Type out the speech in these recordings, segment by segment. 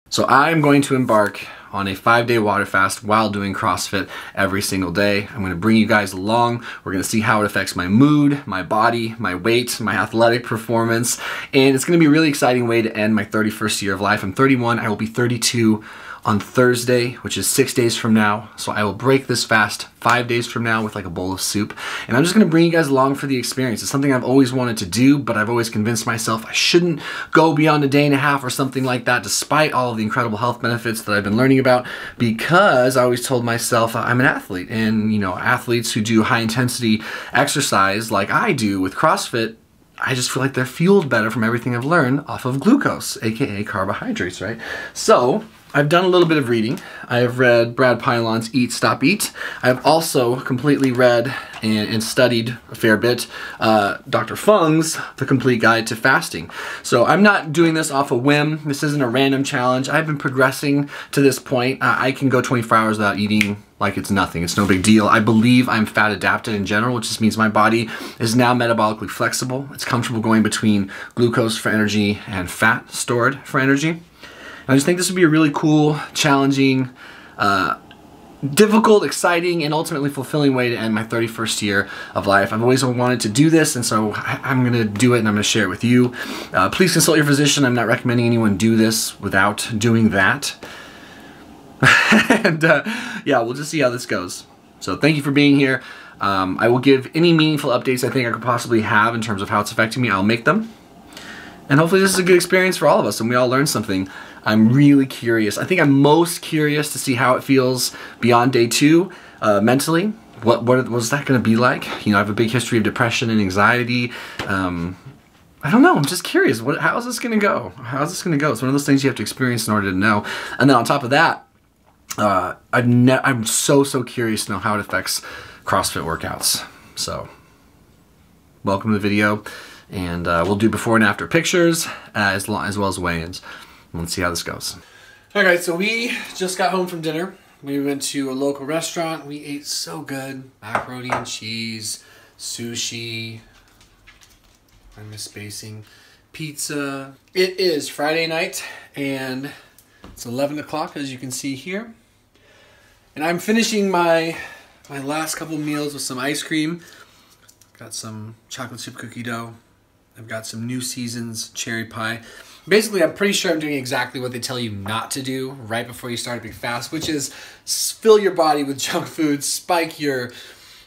So I'm going to embark on a 5-day water fast while doing CrossFit every single day. I'm going to bring you guys along. We're going to see how it affects my mood, my body, my weight, my athletic performance, and it's going to be a really exciting way to end my 31st year of life. I'm 31, I will be 32 on Thursday, which is 6 days from now. So I will break this fast 5 days from now with like a bowl of soup. And I'm just gonna bring you guys along for the experience. It's something I've always wanted to do, but I've always convinced myself I shouldn't go beyond a day and a half or something like that, despite all of the incredible health benefits that I've been learning about, because I always told myself I'm an athlete. And you know, athletes who do high intensity exercise like I do with CrossFit, I just feel like they're fueled better from everything I've learned off of glucose, aka carbohydrates, right? So I've done a little bit of reading. I have read Brad Pilon's Eat, Stop, Eat. I've also completely read and studied a fair bit Dr. Fung's The Complete Guide to Fasting. So I'm not doing this off a whim. This isn't a random challenge. I've been progressing to this point. I can go 24 hours without eating like it's nothing. It's no big deal. I believe I'm fat adapted in general, which just means my body is now metabolically flexible. It's comfortable going between glucose for energy and fat stored for energy. I just think this would be a really cool, challenging, difficult, exciting, and ultimately fulfilling way to end my 31st year of life. I've always wanted to do this, and so I'm going to do it and I'm going to share it with you. Please consult your physician. I'm not recommending anyone do this without doing that. And yeah, we'll just see how this goes. So thank you for being here. I will give any meaningful updates I think I could possibly have in terms of how it's affecting me. I'll make them. And hopefully this is a good experience for all of us and we all learn something. I'm really curious. I think I'm most curious to see how it feels beyond day 2 mentally. What was that going to be like? You know, I have a big history of depression and anxiety. I don't know. I'm just curious. How is this going to go? How is this going to go? It's one of those things you have to experience in order to know. And then on top of that, I'm so curious to know how it affects CrossFit workouts. So, welcome to the video. And we'll do before and after pictures as well as weigh-ins. Let's see how this goes. Alright, so we just got home from dinner. We went to a local restaurant. We ate so good. Macaroni and cheese, sushi, I'm misspacing, pizza. It is Friday night and it's 11 o'clock as you can see here. And I'm finishing my last couple meals with some ice cream. Got some chocolate chip cookie dough. I've got some New Seasons cherry pie. Basically, I'm pretty sure I'm doing exactly what they tell you not to do right before you start a big fast, which is fill your body with junk food, spike your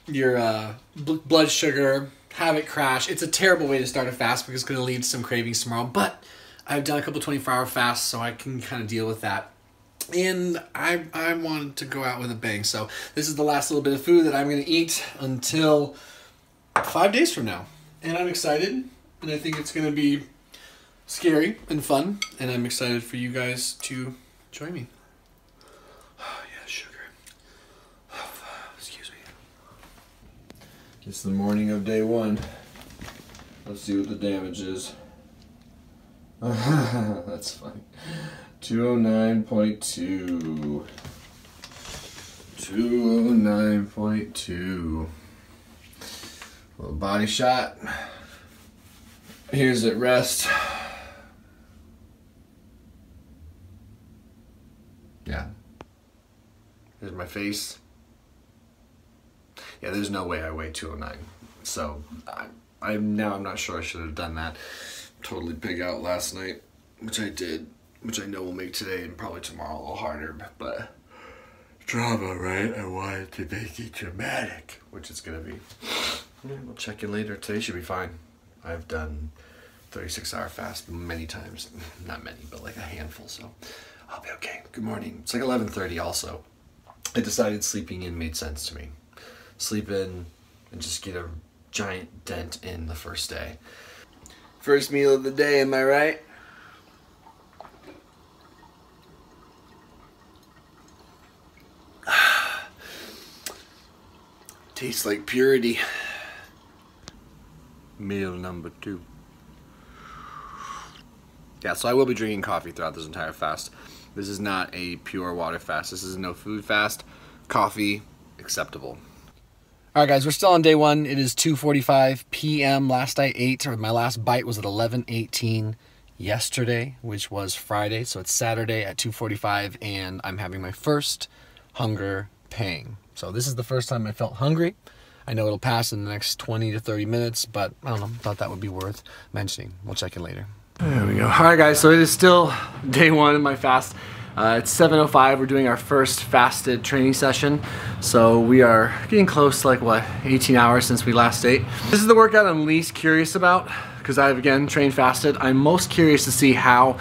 blood sugar, have it crash. It's a terrible way to start a fast because it's going to lead to some cravings tomorrow, but I've done a couple 24-hour fasts, so I can kind of deal with that. And I wanted to go out with a bang, so this is the last little bit of food that I'm going to eat until 5 days from now. And I'm excited, and I think it's going to be scary and fun, and I'm excited for you guys to join me. Oh, yeah, sugar. Excuse me. It's the morning of day 1. Let's see what the damage is. That's funny. 209.2. 209.2. Little body shot. Here's at rest. Yeah. Here's my face. Yeah, there's no way I weigh 209. So I'm not sure I should have done that. Totally pig out last night, which I did, which I know will make today and probably tomorrow a little harder, but drama, right? I wanted to make it dramatic, which it's gonna be. Yeah, we'll check in later. Today should be fine. I've done 36-hour fast many times. Not many, but like a handful, so I'll be okay. Good morning. It's like 11:30 also. I decided sleeping in made sense to me. Sleep in and just get a giant dent in the first day. First meal of the day, am I right? Tastes like purity. Meal number 2. Yeah, so I will be drinking coffee throughout this entire fast. This is not a pure water fast. This is a no food fast. Coffee, acceptable. Alright guys, we're still on day 1. It is 2:45 p.m. Last I ate, or my last bite was at 11:18. yesterday, which was Friday. So it's Saturday at 2:45 and I'm having my first hunger pang. So this is the first time I felt hungry. I know it'll pass in the next 20 to 30 minutes, but I don't know, thought that would be worth mentioning. We'll check it later. There we go. All right, guys, so it is still day one of my fast. It's 7:05. We're doing our first fasted training session. So we are getting close to, like, what, 18 hours since we last ate. This is the workout I'm least curious about because I've, again, trained fasted. I'm most curious to see how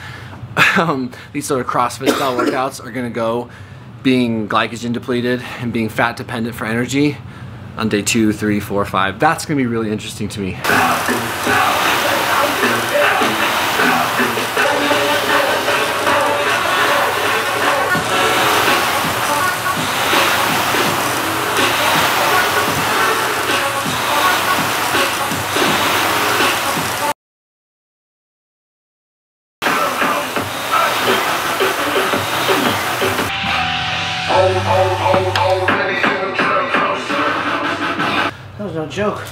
these sort of CrossFit style workouts are gonna go, being glycogen depleted and being fat dependent for energy on day 2, 3, 4, 5. That's gonna be really interesting to me. That was no joke.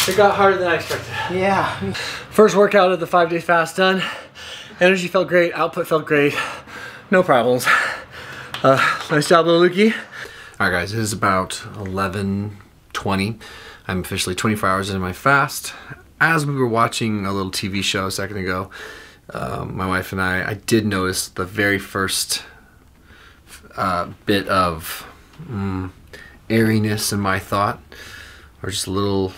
It got harder than I expected. Yeah. First workout of the 5-day fast done. Energy felt great, output felt great. No problems. Nice job, little Lukey. All right, guys, it is about 11:20. I'm officially 24 hours into my fast. As we were watching a little TV show a second ago, my wife and I did notice the very first bit of airiness in my thought, or just a little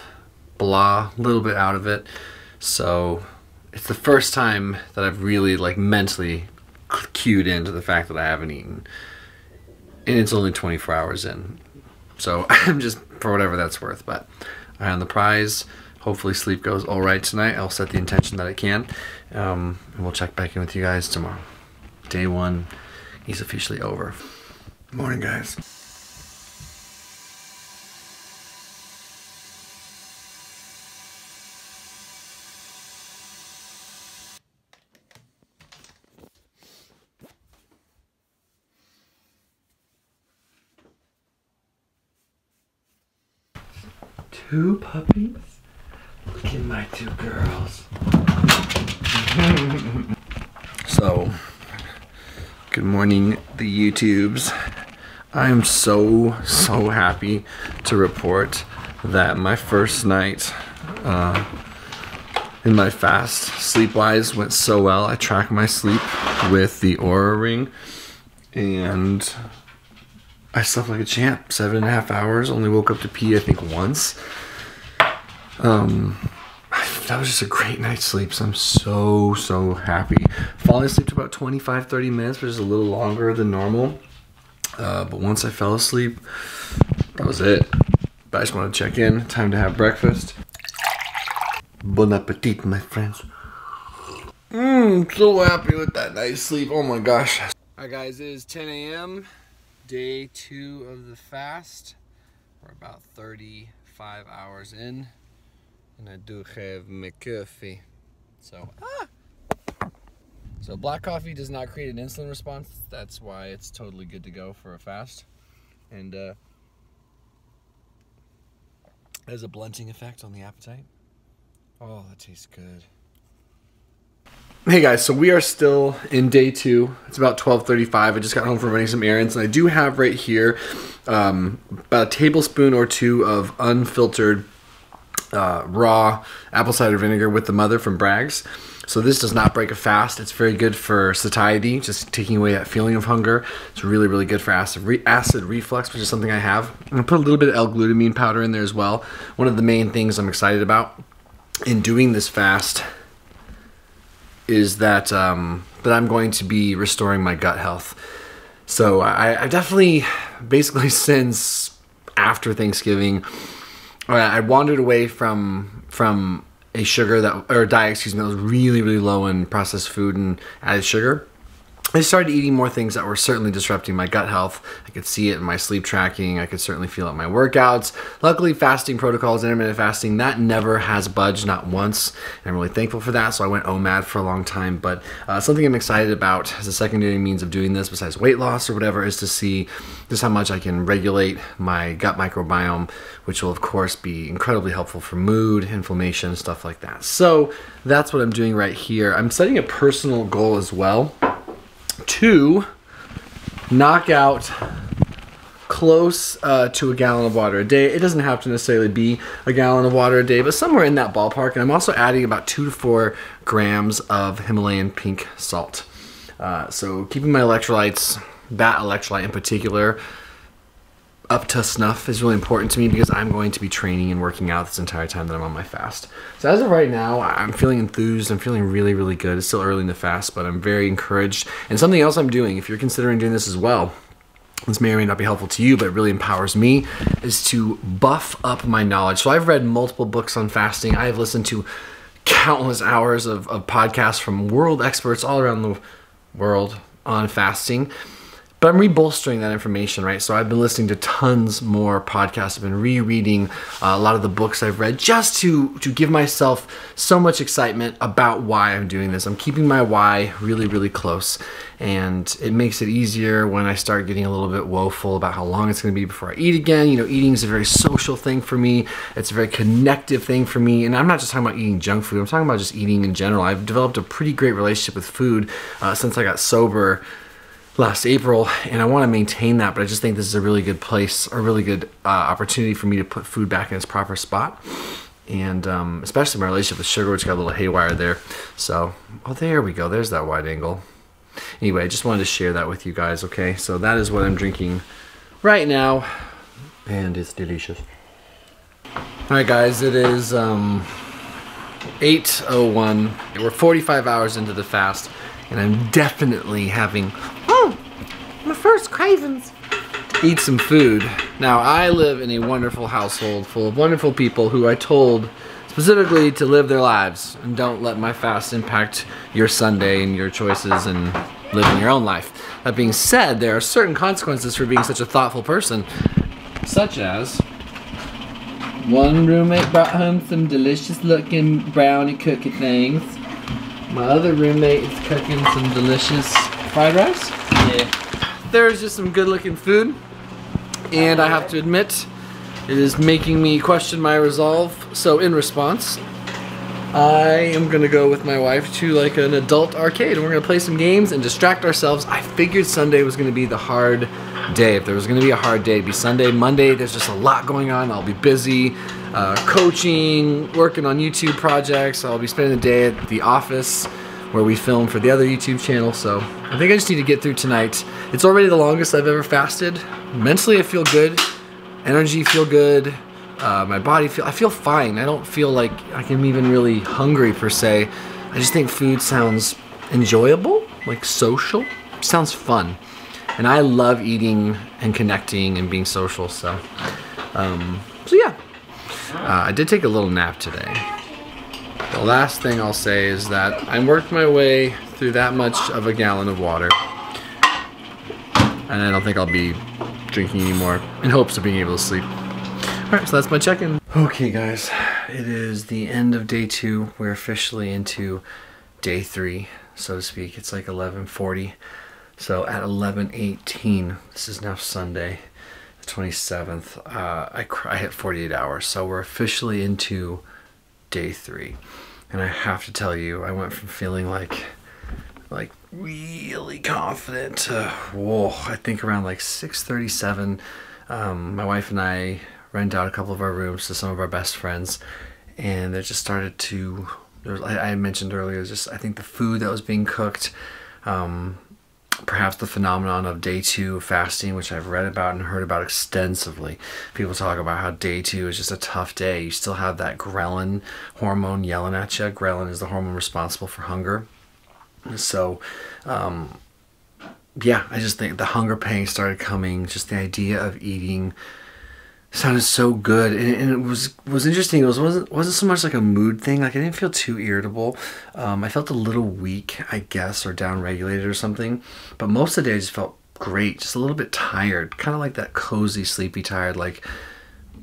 blah, a little bit out of it. So it's the first time that I've really, like, mentally cued into the fact that I haven't eaten, and it's only 24 hours in. So I'm just, for whatever that's worth, but eye on the prize. Hopefully sleep goes all right tonight. I'll set the intention that it can, and we'll check back in with you guys tomorrow. Day one is officially over. Morning, guys. Two puppies? Look at my two girls. So, good morning, the YouTubes. I'm so happy to report that my first night in my fast, sleep-wise, went so well. I tracked my sleep with the Oura Ring, and I slept like a champ. 7.5 hours. Only woke up to pee, I think, once. That was just a great night's sleep, so I'm so happy. Falling asleep to about 25-30 minutes, which is a little longer than normal. But once I fell asleep, that was it. But I just want to check in. Time to have breakfast. Bon appetit, my friends. So happy with that night's sleep. Oh my gosh. Alright, guys, it is 10 a.m. Day 2 of the fast. We're about 35 hours in. And I do have my coffee. So black coffee does not create an insulin response. That's why it's totally good to go for a fast. And has a blunting effect on the appetite. Oh, that tastes good. Hey guys, so we are still in day 2. It's about 12:35. I just got home from running some errands, and I do have right here about a tablespoon or 2 of unfiltered raw apple cider vinegar with the mother from Bragg's. So this does not break a fast. It's very good for satiety, just taking away that feeling of hunger. It's really good for acid reflux, which is something I have. I'm gonna put a little bit of L-glutamine powder in there as well. One of the main things I'm excited about in doing this fast is that that I'm going to be restoring my gut health. So I definitely, basically since after Thanksgiving, I wandered away from a sugar that, or diet, excuse me, that was really low in processed food and added sugar. I started eating more things that were certainly disrupting my gut health. I could see it in my sleep tracking. I could certainly feel it in my workouts. Luckily, fasting protocols, intermittent fasting, that never has budged, not once. I'm really thankful for that. So I went OMAD for a long time. But something I'm excited about as a secondary means of doing this, besides weight loss or whatever, is to see just how much I can regulate my gut microbiome, which will, of course, be incredibly helpful for mood, inflammation, stuff like that. So that's what I'm doing right here. I'm setting a personal goal as well to knock out close to a gallon of water a day. It doesn't have to necessarily be a gallon of water a day, but somewhere in that ballpark. And I'm also adding about 2 to 4 grams of Himalayan pink salt. So keeping my electrolytes, that electrolyte in particular, up to snuff is really important to me because I'm going to be training and working out this entire time that I'm on my fast. So as of right now, I'm feeling enthused. I'm feeling really, really good. It's still early in the fast, but I'm very encouraged. And something else I'm doing, if you're considering doing this as well, this may or may not be helpful to you, but it really empowers me, is to buff up my knowledge. So I've read multiple books on fasting. I have listened to countless hours of podcasts from world experts all around the world on fasting. But I'm rebolstering that information, right? So I've been listening to tons more podcasts. I've been rereading a lot of the books I've read just to give myself so much excitement about why I'm doing this. I'm keeping my why really, really close. And it makes it easier when I start getting a little bit woeful about how long it's going to be before I eat again. You know, eating is a very social thing for me. It's a very connective thing for me. And I'm not just talking about eating junk food. I'm talking about just eating in general. I've developed a pretty great relationship with food since I got sober last April, and I want to maintain that, but I just think this is a really good place, or a really good opportunity for me to put food back in its proper spot, and especially my relationship with sugar, which got a little haywire there. So, oh, there we go. There's that wide angle. Anyway, I just wanted to share that with you guys, okay? So that is what I'm drinking right now, and it's delicious. All right, guys, it is 8:01. We're 45 hours into the fast, and I'm definitely having My first cravings. to eat some food. Now, I live in a wonderful household full of wonderful people who I told specifically to live their lives and don't let my fast impact your Sunday and your choices and living your own life. That being said, there are certain consequences for being such a thoughtful person, such as one roommate brought home some delicious looking brownie cookie things. My other roommate is cooking some delicious fried rice. Yeah. There's just some good looking food, and I have to admit, it is making me question my resolve. So in response, I am gonna go with my wife to like an adult arcade, and we're gonna play some games and distract ourselves. I figured Sunday was gonna be the hard day. If there was gonna be a hard day, it'd be Sunday. Monday, there's just a lot going on. I'll be busy coaching, working on YouTube projects. I'll be spending the day at the office where we film for the other YouTube channel. So I think I just need to get through tonight. It's already the longest I've ever fasted. Mentally, I feel good. Energy feel good. My body I feel fine. I don't feel like I'm even really hungry per se. I just think food sounds enjoyable, like social. It sounds fun. And I love eating and connecting and being social, so yeah. I did take a little nap today. The last thing I'll say is that I worked my way through that much of a gallon of water. And I don't think I'll be drinking anymore in hopes of being able to sleep. Alright, so that's my check-in. Okay guys, it is the end of day 2. We're officially into day 3, so to speak. It's like 11:40. So at 11:18, this is now Sunday, the 27th, I hit 48 hours. So we're officially into day 3. And I have to tell you, I went from feeling like really confident to, whoa, I think around like 6:37, my wife and I rent out a couple of our rooms to some of our best friends, and it just started to, I mentioned earlier, just I think the food that was being cooked, perhaps the phenomenon of day 2 of fasting, which I've read about and heard about extensively. People talk about how day 2 is just a tough day. You still have that ghrelin hormone yelling at you. Ghrelin is the hormone responsible for hunger. So, yeah, I just think the hunger pain started coming, just the idea of eating sounded so good, and it was interesting. It wasn't so much like a mood thing. Like I didn't feel too irritable. I felt a little weak, I guess, or down-regulated or something. But most of the day, I just felt great, just a little bit tired, kind of like that cozy, sleepy tired. Like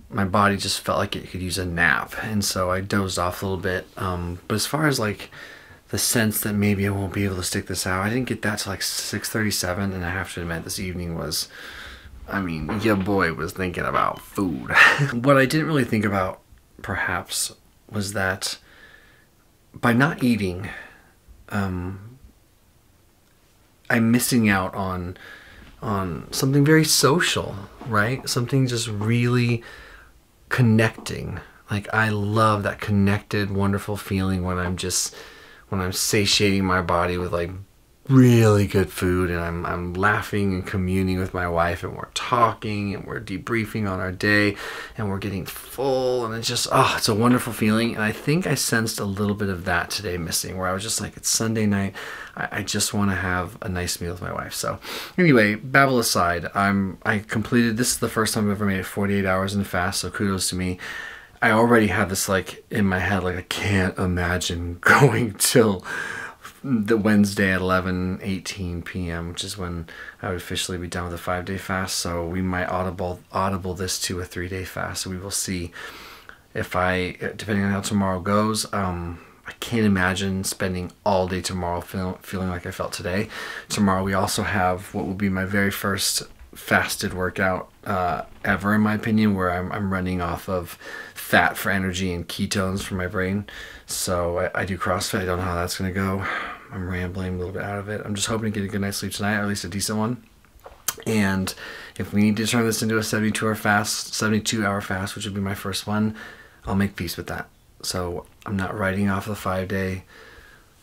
my body just felt like it could use a nap, and so I dozed off a little bit. But as far as like the sense that maybe I won't be able to stick this out, I didn't get that till like 6:37, and I have to admit this evening was, I mean, your boy was thinking about food. What I didn't really think about, perhaps, was that by not eating, I'm missing out on something very social, right? Something just really connecting. Like I love that connected, wonderful feeling when I'm satiating my body with like really good food, and I'm laughing and communing with my wife, and we're talking and we're debriefing on our day, and we're getting full, and it's just, oh, it's a wonderful feeling. And I think I sensed a little bit of that today missing, where I was just like, it's Sunday night, I just want to have a nice meal with my wife. So anyway, babble aside, I completed, this is the first time I've ever made it 48 hours in fast, so kudos to me. I already had this like in my head, like I can't imagine going till the Wednesday at 11:18 p.m., which is when I would officially be done with a 5-day fast. So we might audible this to a 3-day fast. So we will see if depending on how tomorrow goes. I can't imagine spending all day tomorrow feeling like I felt today. Tomorrow we also have what will be my very first fasted workout ever, in my opinion, where I'm running off of fat for energy and ketones for my brain. So I do CrossFit. I don't know how that's going to go. I'm rambling a little bit out of it. I'm just hoping to get a good night's sleep tonight, or at least a decent one. And if we need to turn this into a 72-hour fast, which would be my first one, I'll make peace with that. So I'm not writing off the 5-day,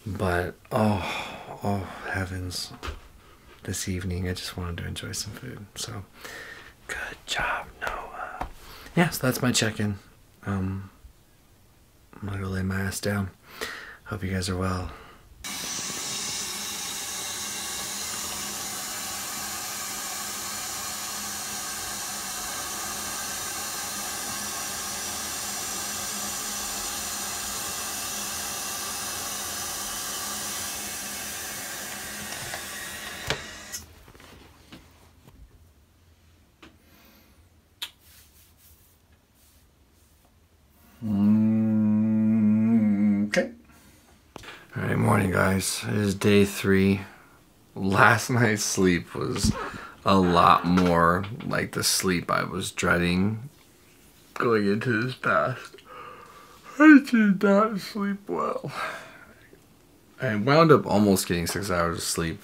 but oh heavens, this evening I just wanted to enjoy some food. So good job, Noah. Yeah, so that's my check-in. I'm gonna go lay my ass down. Hope you guys are well. Okay. Alright, morning guys. It is day 3. Last night's sleep was a lot more like the sleep I was dreading going into this fast. I did not sleep well. I wound up almost getting 6 hours of sleep,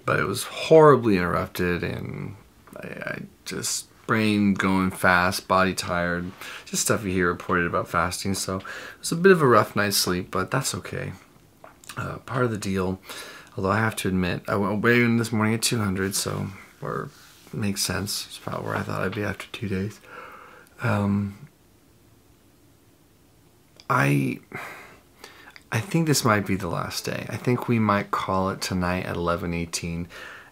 but it was horribly interrupted, and I just, brain going fast, body tired, just stuff you hear reported about fasting. So it was a bit of a rough night's sleep, but that's okay. Part of the deal, although I have to admit, I went weighing this morning at 200, so makes sense. It's about where I thought I'd be after 2 days. I think this might be the last day. I think we might call it tonight at 11:18.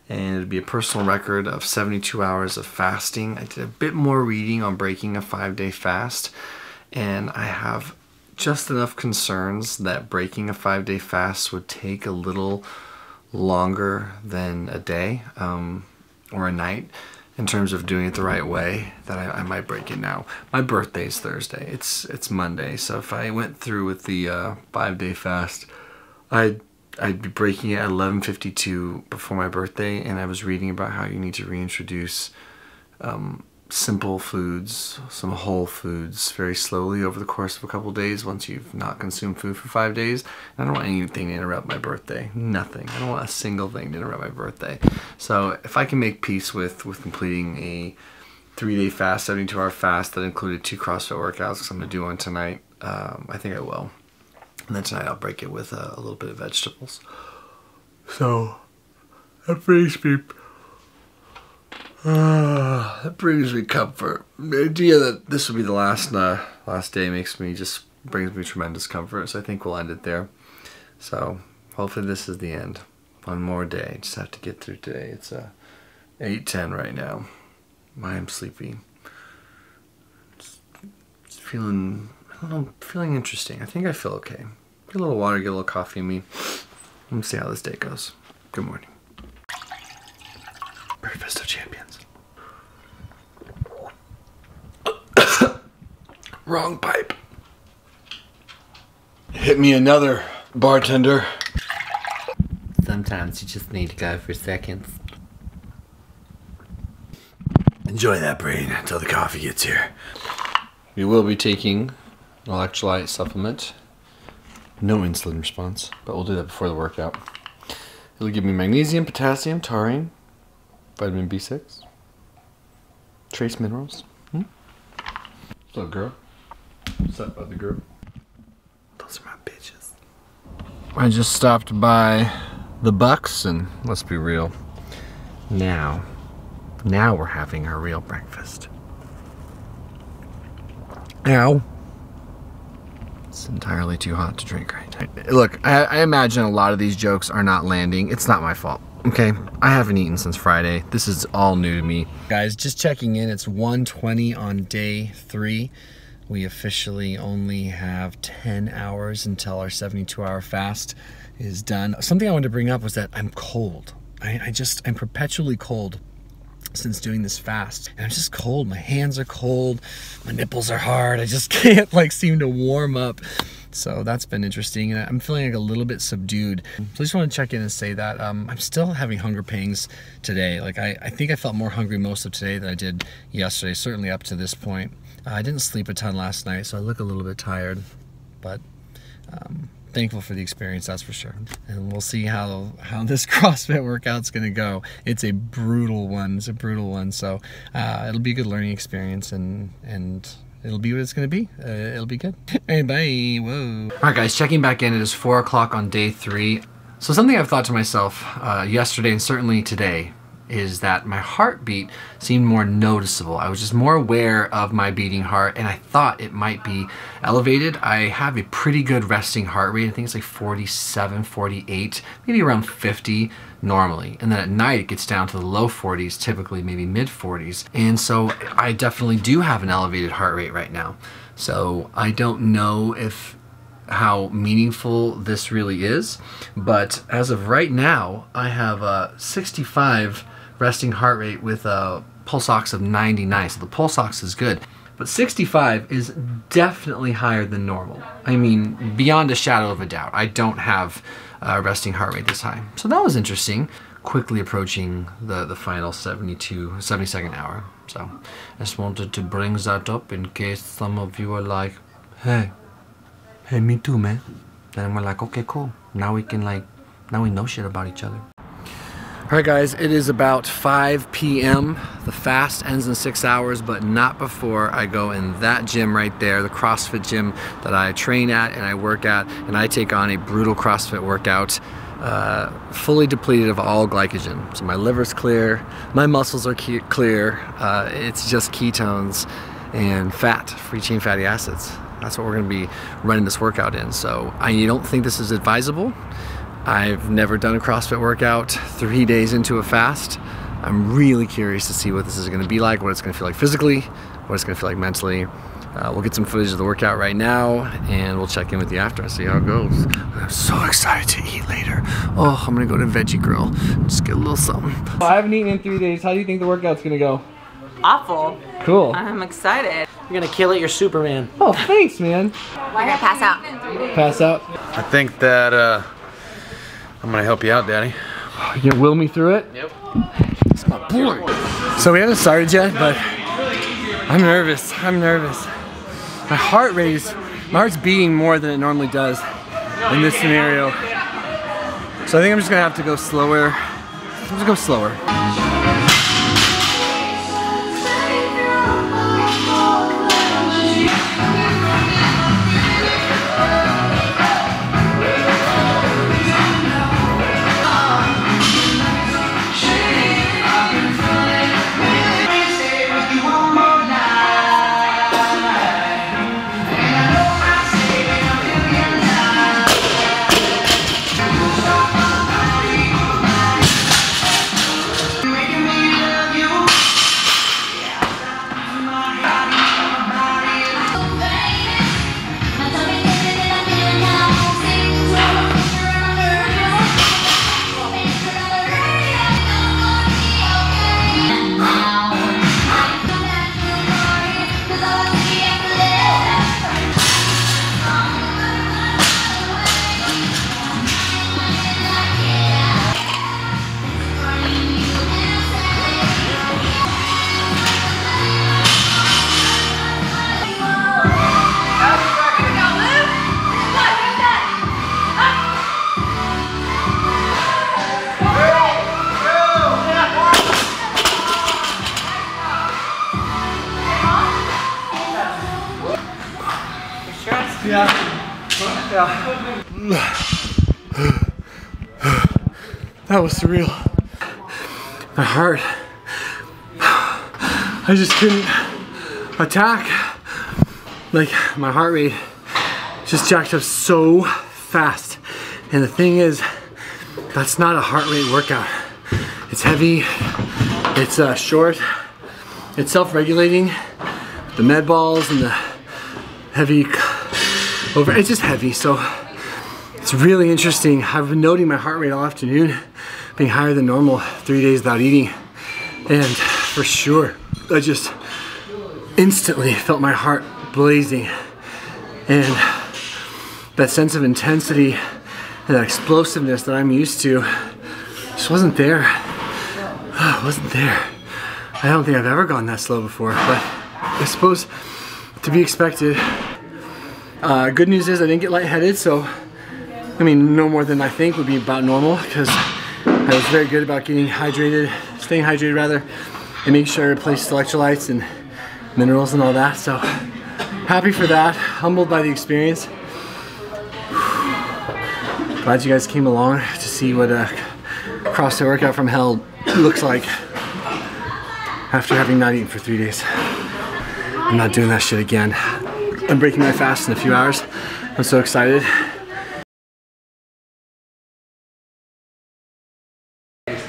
And it'd be a personal record of 72 hours of fasting. I did a bit more reading on breaking a 5-day fast, and I have just enough concerns that breaking a 5-day fast would take a little longer than a day or a night in terms of doing it the right way, that I might break it now. My birthday's Thursday. It's Monday, so if I went through with the 5-day fast, I'd be breaking it at 11:52 before my birthday, and I was reading about how you need to reintroduce simple foods, some whole foods, very slowly over the course of a couple days once you've not consumed food for 5 days. I don't want anything to interrupt my birthday. Nothing. I don't want a single thing to interrupt my birthday. So if I can make peace with completing a 3-day fast, 72-hour fast that included 2 CrossFit workouts, because I'm going to do one tonight, I think I will. And then tonight I'll break it with a little bit of vegetables. So that brings me comfort. The idea that this will be the last day brings me tremendous comfort. So I think we'll end it there. So hopefully this is the end. One more day. Just have to get through today. It's 8:10 right now. I am sleepy. feeling, I don't know, feeling interesting. I think I feel okay. Get a little water, get a little coffee in me. Let me see how this day goes. Good morning. Breakfast of champions. Wrong pipe. Hit me another, bartender. Sometimes you just need to go for seconds. Enjoy that brain until the coffee gets here. We will be taking an electrolyte supplement. No insulin response, but we'll do that before the workout. It'll give me magnesium, potassium, taurine, vitamin B6, trace minerals. What's up, girl? What's up, other girl? Those are my bitches. I just stopped by the Bucks, and let's be real. Now we're having our real breakfast. Ow. It's entirely too hot to drink right now. Look, I imagine a lot of these jokes are not landing. It's not my fault, okay? I haven't eaten since Friday. This is all new to me. Guys, just checking in. It's 1:20 on day 3. We officially only have 10 hours until our 72-hour fast is done. Something I wanted to bring up was that I'm cold. I'm perpetually cold since doing this fast. And I'm just cold. My hands are cold. My nipples are hard. I just can't like seem to warm up. So that's been interesting. And I'm feeling like a little bit subdued. So I just want to check in and say that I'm still having hunger pangs today. Like I think I felt more hungry most of today than I did yesterday, certainly up to this point. I didn't sleep a ton last night, so I look a little bit tired, but thankful for the experience, that's for sure. And we'll see how this CrossFit workout's gonna go. It's a brutal one. It's a brutal one. So it'll be a good learning experience, and it'll be what it's gonna be. It'll be good. Hey, bye. Whoa. All right, guys, checking back in. It is 4 o'clock on day 3. So something I've thought to myself yesterday and certainly today is that my heartbeat seemed more noticeable. I was just more aware of my beating heart, and I thought it might be elevated. I have a pretty good resting heart rate. I think it's like 47, 48, maybe around 50 normally. And then at night it gets down to the low 40s, typically maybe mid 40s. And so I definitely do have an elevated heart rate right now. So I don't know how meaningful this really is, but as of right now, I have a 65 resting heart rate with a pulse ox of 99, so the pulse ox is good. But 65 is definitely higher than normal. I mean, beyond a shadow of a doubt. I don't have a resting heart rate this high. So that was interesting. Quickly approaching the final 72nd hour. So I just wanted to bring that up in case some of you are like, hey, me too, man. Then we're like, okay, cool. Now we know shit about each other. Alright guys, it is about 5 p.m. The fast ends in 6 hours, but not before I go in that gym right there, the CrossFit gym that I train at and I work at, and I take on a brutal CrossFit workout, fully depleted of all glycogen. So my liver's clear, my muscles are clear, it's just ketones and fat, free chain fatty acids. That's what we're going to be running this workout in. So I don't think this is advisable. I've never done a CrossFit workout 3 days into a fast. I'm really curious to see what this is going to be like, what it's going to feel like physically, what it's going to feel like mentally. We'll get some footage of the workout right now, and we'll check in with you after and see how it goes. I'm so excited to eat later. Oh, I'm going to go to Veggie Grill. Just get a little something. I haven't eaten in 3 days. How do you think the workout's going to go? Awful. Cool. I'm excited. You're gonna kill it, you're Superman. Oh, thanks, man. We're gonna pass out. Pass out? I think that I'm gonna help you out, Daddy. You gonna will me through it? Yep. It's my boy. So we haven't started yet, but I'm nervous. My heart's beating more than it normally does in this scenario. So I think I'm just gonna have to go slower. That was surreal. My heart, I just couldn't attack. Like, my heart rate just jacked up so fast. And the thing is, that's not a heart rate workout. It's heavy, it's short, it's self-regulating. The med balls and the heavy it's just heavy. So it's really interesting. I've been noting my heart rate all afternoon being higher than normal 3 days without eating. And for sure, I just instantly felt my heart blazing. And that sense of intensity and that explosiveness that I'm used to just wasn't there. It wasn't there. I don't think I've ever gone that slow before, but I suppose to be expected. Good news is I didn't get lightheaded, so I mean, no more than I think would be about normal, because I was very good about getting hydrated, staying hydrated rather, and making sure I replaced electrolytes and minerals and all that. So happy for that, humbled by the experience. Glad you guys came along to see what a CrossFit workout from hell looks like after having not eaten for 3 days. I'm not doing that shit again. I'm breaking my fast in a few hours. I'm so excited.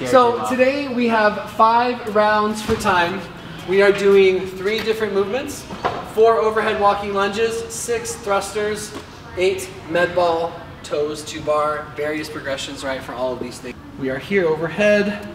So today we have 5 rounds for time. We are doing 3 different movements: 4 overhead walking lunges, 6 thrusters, 8 med ball, toes to bar, various progressions, right, for all of these things. We are here overhead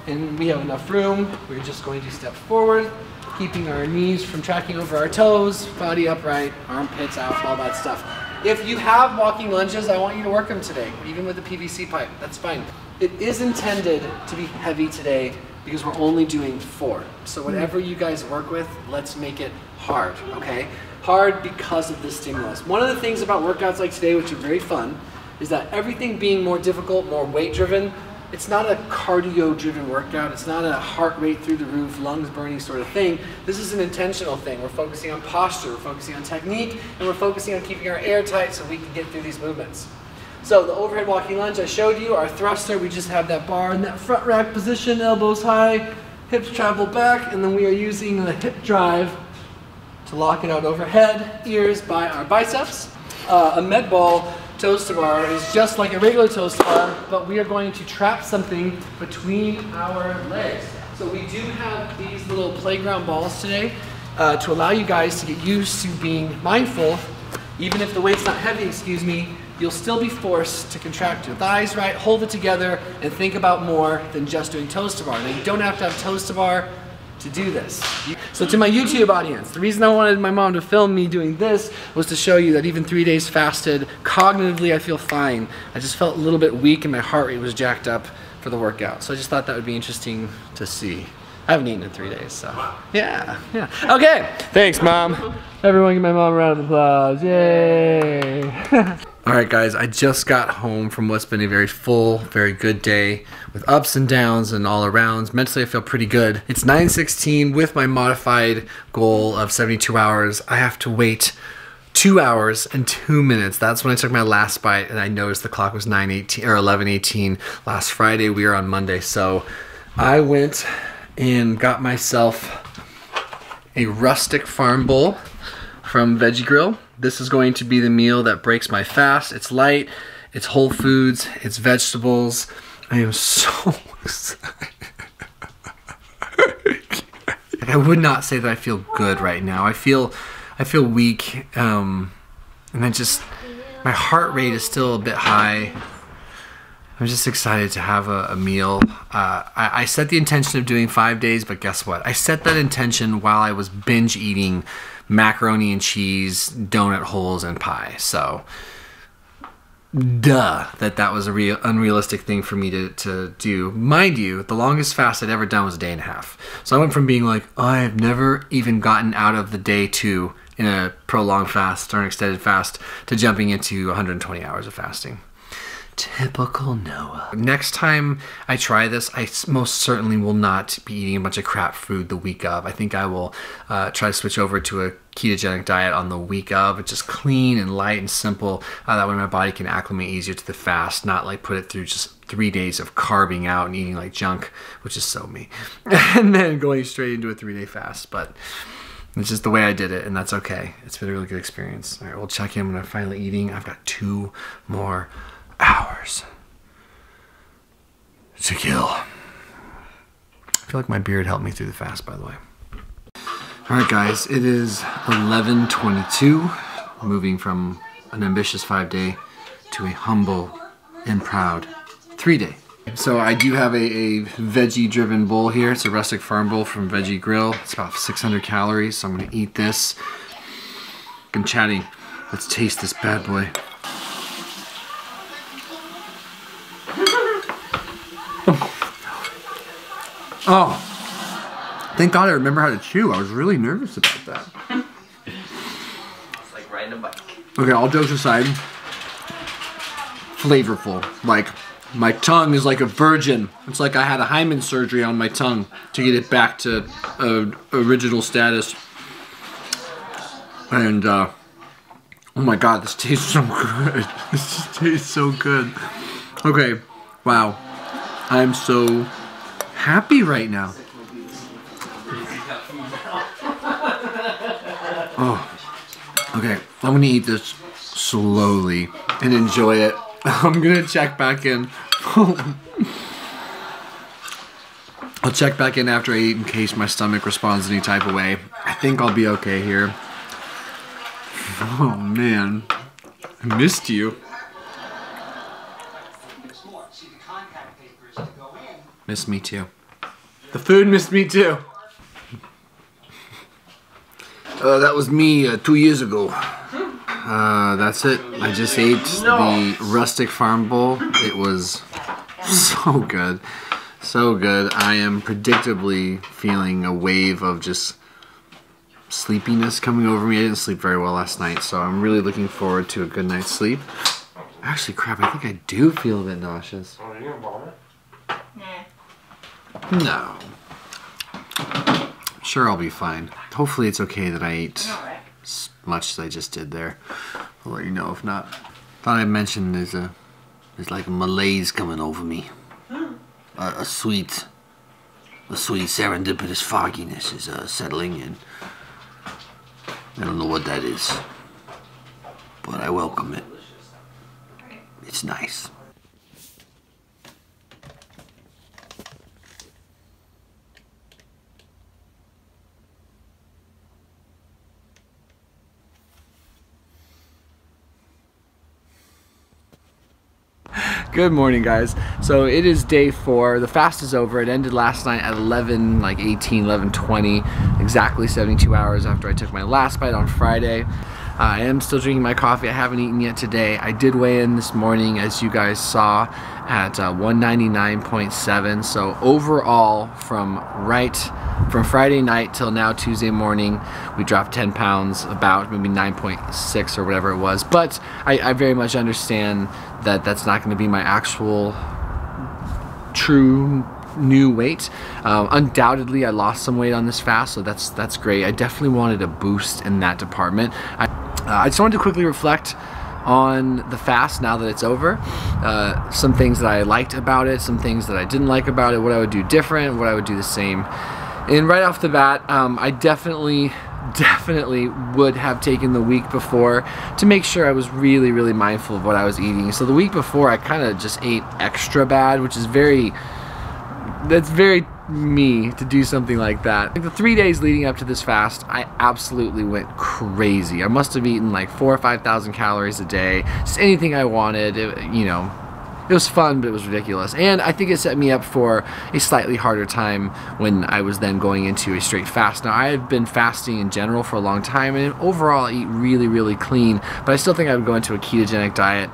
and we have enough room. We're just going to step forward, keeping our knees from tracking over our toes, body upright, armpits out, all that stuff. If you have walking lunges, I want you to work them today, even with the PVC pipe, that's fine. It is intended to be heavy today because we're only doing 4. So whatever you guys work with, let's make it hard, okay? Hard because of the stimulus. One of the things about workouts like today, which are very fun, is that everything being more difficult, more weight driven, it's not a cardio driven workout. It's not a heart rate through the roof, lungs burning sort of thing. This is an intentional thing. We're focusing on posture, we're focusing on technique, and we're focusing on keeping our air tight so we can get through these movements. So the overhead walking lunge I showed you, our thruster, we just have that bar in that front rack position, elbows high, hips travel back, and then we are using the hip drive to lock it out overhead, ears by our biceps. A med ball toes to bar is just like a regular toes to bar, but we are going to trap something between our legs. So we do have these little playground balls today to allow you guys to get used to being mindful. Even if the weight's not heavy, excuse me, you'll still be forced to contract your thighs, right? Hold it together and think about more than just doing toes to bar. Now you don't have to have toes to bar to do this. So to my YouTube audience, the reason I wanted my mom to film me doing this was to show you that even 3 days fasted, cognitively I feel fine. I just felt a little bit weak and my heart rate was jacked up for the workout. So I just thought that would be interesting to see. I haven't eaten in 3 days, so yeah. Okay, thanks Mom. Everyone give my mom a round of applause, yay. Alright guys, I just got home from what's been a very full, very good day with ups and downs and all arounds. Mentally I feel pretty good. It's 9:16 with my modified goal of 72 hours. I have to wait 2 hours and 2 minutes. That's when I took my last bite and I noticed the clock was 9:18 or 11:18 last Friday. We are on Monday. So I went and got myself a rustic farm bowl from Veggie Grill. This is going to be the meal that breaks my fast. It's light, it's whole foods, it's vegetables. I am so excited. I would not say that I feel good right now. I feel weak, and then just my heart rate is still a bit high. I'm just excited to have a meal. I set the intention of doing 5 days, but guess what? I set that intention while I was binge eating macaroni and cheese, donut holes, and pie. So, duh, that was a unrealistic thing for me to do. Mind you, the longest fast I'd ever done was a day and a half. So I went from being like, oh, I've never even gotten out of the day 2 in a prolonged fast or an extended fast to jumping into 120 hours of fasting. Typical Noah. Next time I try this, I most certainly will not be eating a bunch of crap food the week of. I think I will try to switch over to a ketogenic diet on the week of. It's just clean and light and simple. That way my body can acclimate easier to the fast, not like put it through just 3 days of carbing out and eating like junk, which is so me. And then going straight into a 3-day fast. But it's just the way I did it, and that's okay. It's been a really good experience. All right, we'll check in when I'm finally eating. I've got 2 more hours to kill. I feel like my beard helped me through the fast, by the way. All right, guys, it is 11:22, moving from an ambitious 5-day to a humble and proud 3-day. So I do have a veggie-driven bowl here. It's a rustic farm bowl from Veggie Grill. It's about 600 calories, so I'm gonna eat this. I'm chatting. Let's taste this bad boy. Oh, thank God I remember how to chew. I was really nervous about that. It's like riding a bike. Okay, all jokes aside, flavorful. Like, my tongue is like a virgin. It's like I had a hymen surgery on my tongue to get it back to original status. And, oh my God, this tastes so good. This just tastes so good. Okay, wow. I'm so happy right now. Oh, okay. I'm gonna eat this slowly and enjoy it. I'm gonna check back in. I'll check back in after I eat in case my stomach responds any type of way. I think I'll be okay here. Oh man, I missed you. Missed me too. The food missed me too. That was me 2 years ago. That's it. I just ate the rustic farm bowl. It was so good. So good. I am predictably feeling a wave of just sleepiness coming over me. I didn't sleep very well last night, so I'm really looking forward to a good night's sleep. Actually, crap, I think I do feel a bit nauseous. Oh, are you gonna vomit? No. Sure, I'll be fine. Hopefully it's okay that I ate as much as I just did there. I'll let you know if not. Thought I mentioned there's like a malaise coming over me. A sweet serendipitous fogginess is settling in. I don't know what that is, but I welcome it. It's nice. Good morning, guys. So it is day 4. The fast is over. It ended last night at 11:20, exactly 72 hours after I took my last bite on Friday. I am still drinking my coffee. I haven't eaten yet today. I did weigh in this morning, as you guys saw, at 199.7. So overall, from Friday night till now Tuesday morning, we dropped 10 pounds, about maybe 9.6 or whatever it was. But I very much understand that that's not going to be my actual true new weight. Undoubtedly, I lost some weight on this fast, so that's great. I definitely wanted a boost in that department. I just wanted to quickly reflect on the fast now that it's over. Some things that I liked about it, some things that I didn't like about it, what I would do different, what I would do the same. And right off the bat, I definitely would have taken the week before to make sure I was really mindful of what I was eating. So the week before, I kind of just ate extra bad, which is that's very me to do something like that. Like the 3 days leading up to this fast, I absolutely went crazy. I must have eaten like 4,000 or 5,000 calories a day, just anything I wanted. It was fun, but it was ridiculous. And I think it set me up for a slightly harder time when I was then going into a straight fast. Now, I have been fasting in general for a long time, and overall I eat really clean, but I still think I would go into a ketogenic diet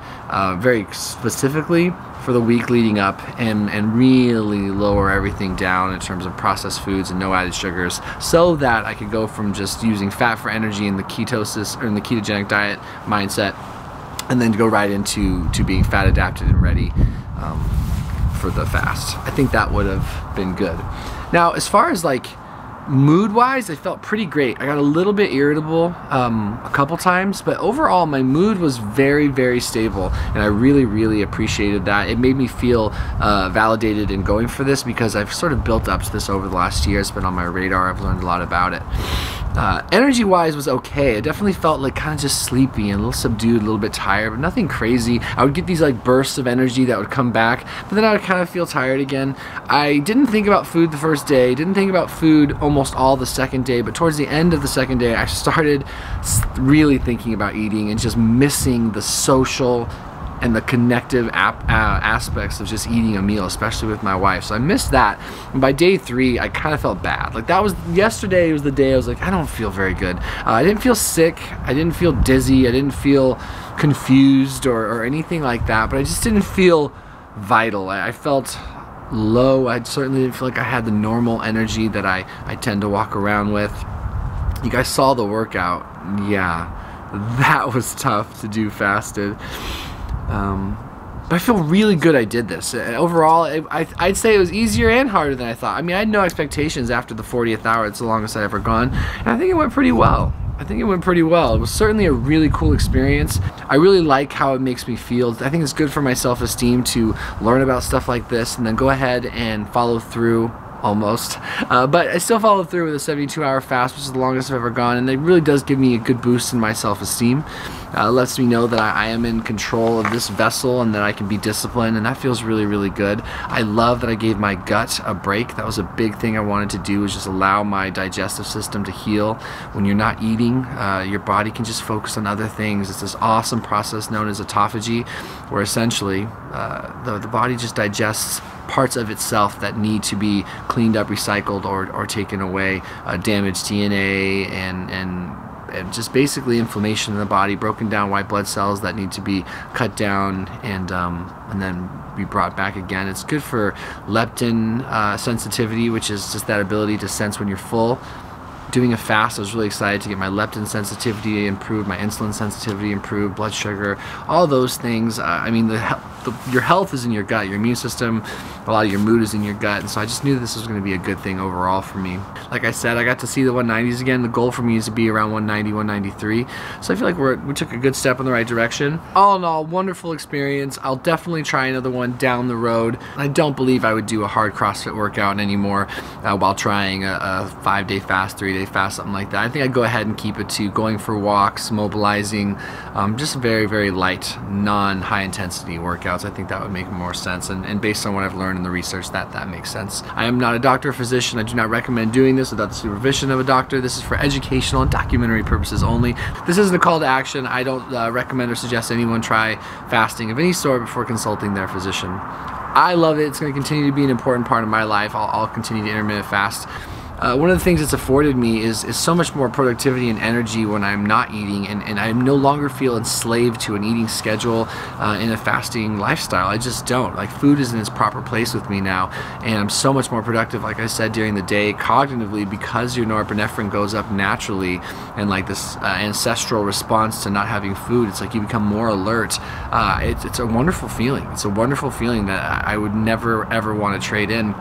very specifically for the week leading up and really lower everything down in terms of processed foods and no added sugars, so that I could go from just using fat for energy in the ketosis or in the ketogenic diet mindset and then go right into being fat adapted and ready for the fast. I think that would have been good. Now, as far as like mood wise, I felt pretty great. I got a little bit irritable a couple times, but overall my mood was very, very stable, and I really, really appreciated that. It made me feel validated in going for this, because I've sort of built up to this over the last year. It's been on my radar. I've learned a lot about it. Energy wise was okay. I definitely felt like kind of just sleepy and a little subdued, a little bit tired, but nothing crazy. I would get these like bursts of energy that would come back, but then I would kind of feel tired again. I didn't think about food the first day, didn't think about food almost all the second day, but towards the end of the second day I started really thinking about eating and just missing the social and the connective aspects of just eating a meal, especially with my wife. So I missed that. And by day 3, I kind of felt bad. Like that was, yesterday was the day I was like, I don't feel very good. I didn't feel sick. I didn't feel dizzy. I didn't feel confused or anything like that, but I just didn't feel vital. I felt low. I certainly didn't feel like I had the normal energy that I tend to walk around with. You guys saw the workout. Yeah, that was tough to do fasted. But I feel really good I did this. Overall, I'd say it was easier and harder than I thought. I mean, I had no expectations after the 40th hour. It's the longest I've ever gone, and I think it went pretty well. It was certainly a really cool experience. I really like how it makes me feel. I think it's good for my self-esteem to learn about stuff like this and then go ahead and follow through. Almost, but I still followed through with a 72-hour fast, which is the longest I've ever gone, and it really does give me a good boost in my self-esteem. It lets me know that I am in control of this vessel and that I can be disciplined, and that feels really, really good. I love that I gave my gut a break. That was a big thing I wanted to do, was just allow my digestive system to heal. When you're not eating, your body can just focus on other things. It's this awesome process known as autophagy, where essentially the body just digests parts of itself that need to be cleaned up, recycled, or taken away, damaged DNA and just basically inflammation in the body, broken down white blood cells that need to be cut down and then be brought back again. It's good for leptin sensitivity, which is just that ability to sense when you're full. Doing a fast, I was really excited to get my leptin sensitivity improved, my insulin sensitivity improved, blood sugar, all those things. I mean, your health is in your gut, your immune system, a lot of your mood is in your gut, and so I just knew this was going to be a good thing overall for me. Like I said, I got to see the 190s again. The goal for me is to be around 190, 193, so I feel like we took a good step in the right direction. All in all, wonderful experience. I'll definitely try another one down the road. I don't believe I would do a hard CrossFit workout anymore while trying a 5-day fast, 3-day fast, something like that. I think I'd go ahead and keep it to going for walks, mobilizing, just very, very light, non-high intensity workouts. I think that would make more sense, and based on what I've learned in the research, that makes sense. I am not a doctor or physician. I do not recommend doing this without the supervision of a doctor. This is for educational and documentary purposes only. This isn't a call to action. I don't recommend or suggest anyone try fasting of any sort before consulting their physician. I love it. It's going to continue to be an important part of my life. I'll continue to intermittent fast. One of the things it's afforded me is so much more productivity and energy when I'm not eating, and I no longer feel enslaved to an eating schedule in a fasting lifestyle. I just don't. Like, food is in its proper place with me now, and I'm so much more productive, like I said, during the day cognitively, because your norepinephrine goes up naturally, and like this ancestral response to not having food, it's like you become more alert. It's a wonderful feeling. It's a wonderful feeling that I would never ever want to trade in.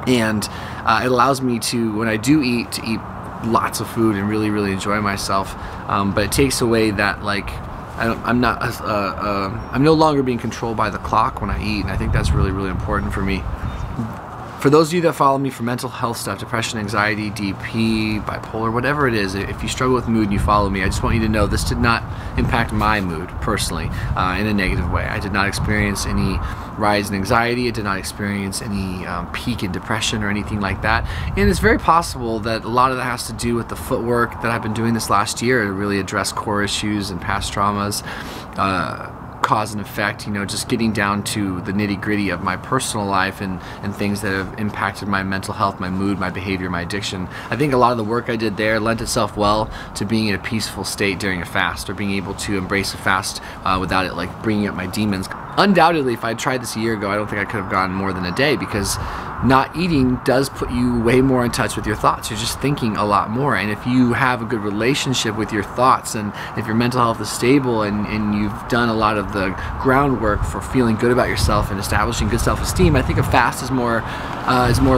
And it allows me to, when I do eat, to eat lots of food and really, really enjoy myself. But it takes away that, like, I'm no longer being controlled by the clock when I eat, and I think that's really, really important for me. For those of you that follow me for mental health stuff, depression, anxiety, DP, bipolar, whatever it is, if you struggle with mood and you follow me, I just want you to know this did not impact my mood personally in a negative way. I did not experience any rise in anxiety. I did not experience any peak in depression or anything like that. And it's very possible that a lot of that has to do with the footwork that I've been doing this last year to really address core issues and past traumas. Cause and effect, you know, just getting down to the nitty-gritty of my personal life and things that have impacted my mental health, my mood, my behavior, my addiction. I think a lot of the work I did there lent itself well to being in a peaceful state during a fast, or being able to embrace a fast without it like bringing up my demons. Undoubtedly, if I tried this a year ago, I don't think I could have gone more than a day, because not eating does put you way more in touch with your thoughts. You're just thinking a lot more, and if you have a good relationship with your thoughts, and if your mental health is stable, and you've done a lot of the groundwork for feeling good about yourself and establishing good self-esteem, I think a fast is more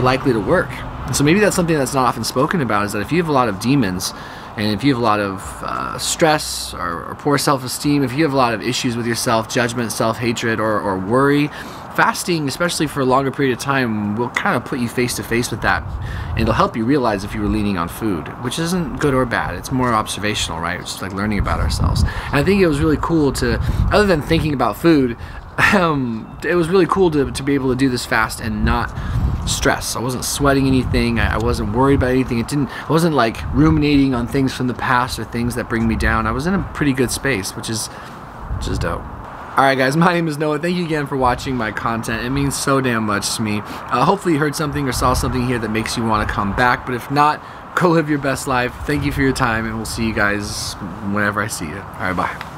likely to work. And so maybe that's something that's not often spoken about, is that if you have a lot of demons, and if you have a lot of stress or poor self-esteem, if you have a lot of issues with yourself, judgment, self-hatred, or worry, fasting, especially for a longer period of time, will kind of put you face to face with that, and it'll help you realize if you were leaning on food, which isn't good or bad. It's more observational, right? It's just like learning about ourselves. And I think it was really cool to, other than thinking about food, it was really cool to be able to do this fast and not stress. I wasn't sweating anything. I wasn't worried about anything. I wasn't like ruminating on things from the past or things that bring me down. I was in a pretty good space, which is dope. Alright guys, my name is Noah. Thank you again for watching my content. It means so damn much to me. Hopefully you heard something or saw something here that makes you want to come back, but if not, go live your best life. Thank you for your time, and we'll see you guys whenever I see you. Alright, bye.